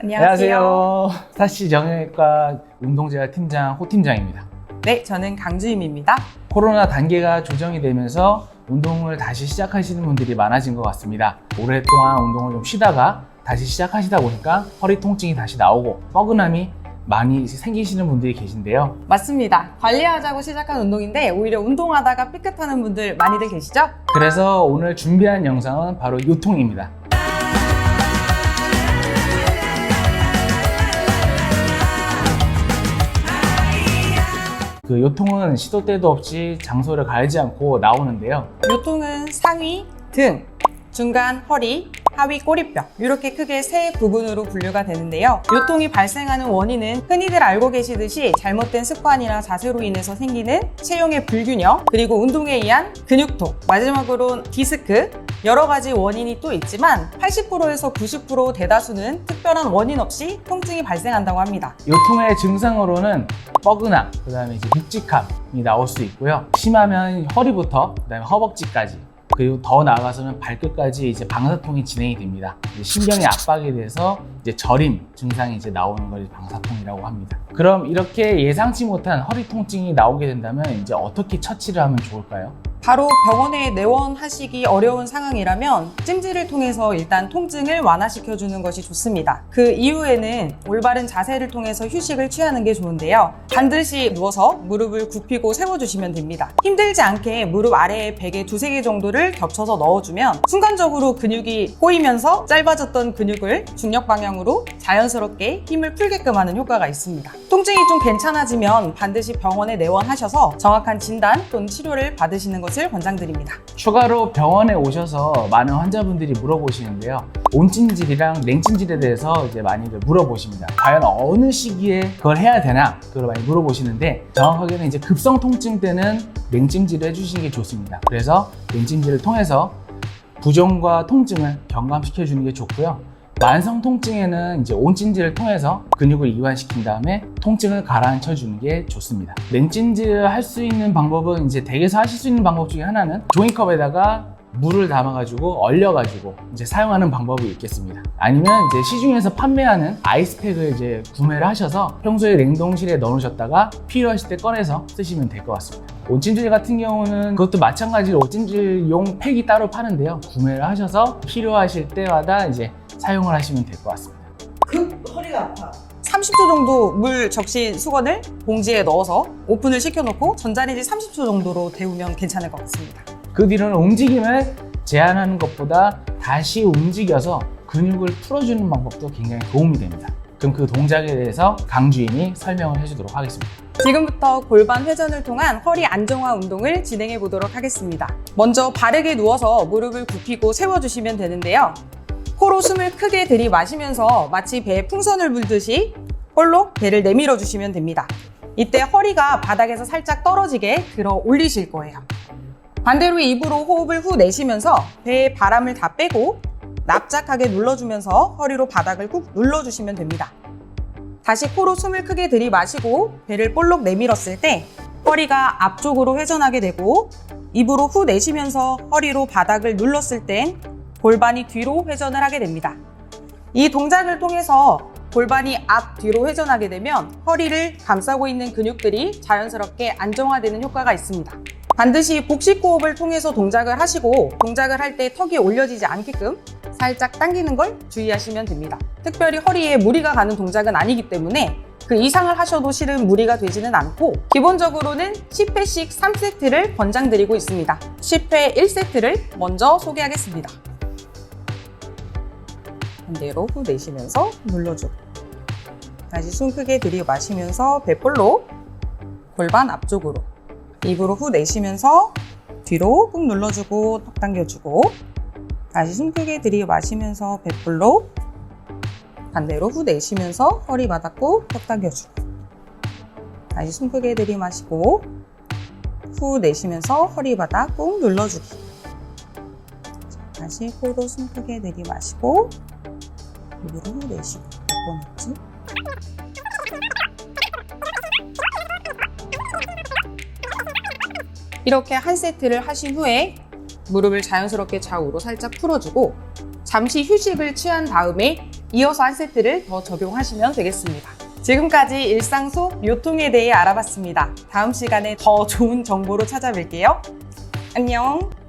안녕하세요. 사시 정형외과 운동재활 팀장 호 팀장입니다. 네, 저는 강주임입니다. 코로나 단계가 조정이 되면서 운동을 다시 시작하시는 분들이 많아진 것 같습니다. 오랫동안 운동을 좀 쉬다가 다시 시작하시다 보니까 허리 통증이 다시 나오고 뻐근함이 많이 생기시는 분들이 계신데요. 맞습니다. 관리하자고 시작한 운동인데 오히려 운동하다가 삐끗하는 분들 많이들 계시죠? 그래서 오늘 준비한 영상은 바로 요통입니다. 그 요통은 시도 때도 없이 장소를 가리지 않고 나오는데요. 요통은 상위, 등, 중간 허리, 하위 꼬리뼈 이렇게 크게 세 부분으로 분류가 되는데요. 요통이 발생하는 원인은 흔히들 알고 계시듯이 잘못된 습관이나 자세로 인해서 생기는 체형의 불균형, 그리고 운동에 의한 근육통, 마지막으로 디스크, 여러 가지 원인이 또 있지만 80%에서 90% 대다수는 특별한 원인 없이 통증이 발생한다고 합니다. 요통의 증상으로는 뻐근함, 그다음에 이제 묵직함이 나올 수 있고요. 심하면 허리부터 그다음에 허벅지까지, 그리고 더 나아가서는 발끝까지 이제 방사통이 진행이 됩니다. 신경이 압박이 돼서 이제 저림 증상이 이제 나오는 걸 방사통이라고 합니다. 그럼 이렇게 예상치 못한 허리 통증이 나오게 된다면 이제 어떻게 처치를 하면 좋을까요? 바로 병원에 내원하시기 어려운 상황이라면 찜질을 통해서 일단 통증을 완화시켜주는 것이 좋습니다. 그 이후에는 올바른 자세를 통해서 휴식을 취하는 게 좋은데요. 반드시 누워서 무릎을 굽히고 세워주시면 됩니다. 힘들지 않게 무릎 아래에 베개 두세 개 정도를 겹쳐서 넣어주면 순간적으로 근육이 꼬이면서 짧아졌던 근육을 중력 방향으로 자연스럽게 힘을 풀게끔 하는 효과가 있습니다. 통증이 좀 괜찮아지면 반드시 병원에 내원하셔서 정확한 진단 또는 치료를 받으시는 것을 권장드립니다. 추가로 병원에 오셔서 많은 환자분들이 물어보시는데요. 온찜질이랑 냉찜질에 대해서 이제 많이들 물어보십니다. 과연 어느 시기에 그걸 해야 되나? 그걸 많이 물어보시는데 정확하게는 이제 급성 통증 때는 냉찜질을 해주시는 게 좋습니다. 그래서 냉찜질을 통해서 부종과 통증을 경감시켜 주는 게 좋고요. 만성 통증에는 이제 온찜질을 통해서 근육을 이완시킨 다음에 통증을 가라앉혀 주는 게 좋습니다. 냉찜질을 할 수 있는 방법은 이제 댁에서 하실 수 있는 방법 중에 하나는 종이컵에다가 물을 담아가지고 얼려가지고 이제 사용하는 방법이 있겠습니다. 아니면 이제 시중에서 판매하는 아이스팩을 이제 구매를 하셔서 평소에 냉동실에 넣어놓으셨다가 필요하실 때 꺼내서 쓰시면 될 것 같습니다. 온찜질 같은 경우는 그것도 마찬가지로 온찜질용 팩이 따로 파는데요. 구매를 하셔서 필요하실 때마다 이제 사용을 하시면 될 것 같습니다. 허리가 아파. 30초 정도 물 적신 수건을 봉지에 넣어서 오픈을 시켜놓고 전자레인지 30초 정도로 데우면 괜찮을 것 같습니다. 그 뒤로는 움직임을 제한하는 것보다 다시 움직여서 근육을 풀어주는 방법도 굉장히 도움이 됩니다. 그럼 그 동작에 대해서 강주임이 설명을 해주도록 하겠습니다. 지금부터 골반 회전을 통한 허리 안정화 운동을 진행해 보도록 하겠습니다. 먼저 바르게 누워서 무릎을 굽히고 세워주시면 되는데요. 코로 숨을 크게 들이마시면서 마치 배에 풍선을 불듯이 볼록 배를 내밀어 주시면 됩니다. 이때 허리가 바닥에서 살짝 떨어지게 들어 올리실 거예요. 반대로 입으로 호흡을 후 내쉬면서 배에 바람을 다 빼고 납작하게 눌러주면서 허리로 바닥을 꾹 눌러주시면 됩니다. 다시 코로 숨을 크게 들이마시고 배를 볼록 내밀었을 때 허리가 앞쪽으로 회전하게 되고 입으로 후 내쉬면서 허리로 바닥을 눌렀을 땐 골반이 뒤로 회전을 하게 됩니다. 이 동작을 통해서 골반이 앞, 뒤로 회전하게 되면 허리를 감싸고 있는 근육들이 자연스럽게 안정화되는 효과가 있습니다. 반드시 복식호흡을 통해서 동작을 하시고 동작을 할 때 턱이 올려지지 않게끔 살짝 당기는 걸 주의하시면 됩니다. 특별히 허리에 무리가 가는 동작은 아니기 때문에 그 이상을 하셔도 실은 무리가 되지는 않고 기본적으로는 10회씩 3세트를 권장드리고 있습니다. 10회 1세트를 먼저 소개하겠습니다. 반대로 후 내쉬면서 눌러주고 다시 숨 크게 들이마시면서 배볼록 골반 앞쪽으로 입으로 후 내쉬면서 뒤로 꾹 눌러주고 턱 당겨주고 다시 숨 크게 들이마시면서 배볼록 반대로 후 내쉬면서 허리 바닥 꾹 턱 당겨주고 다시 숨 크게 들이마시고 후 내쉬면서 허리 바닥 꾹 눌러주기 다시 코로 숨 크게 들이마시고 입으로 후 내쉬고 몇 번 했지? 이렇게 한 세트를 하신 후에 무릎을 자연스럽게 좌우로 살짝 풀어주고 잠시 휴식을 취한 다음에 이어서 한 세트를 더 적용하시면 되겠습니다. 지금까지 일상 속 요통에 대해 알아봤습니다. 다음 시간에 더 좋은 정보로 찾아뵐게요. 안녕!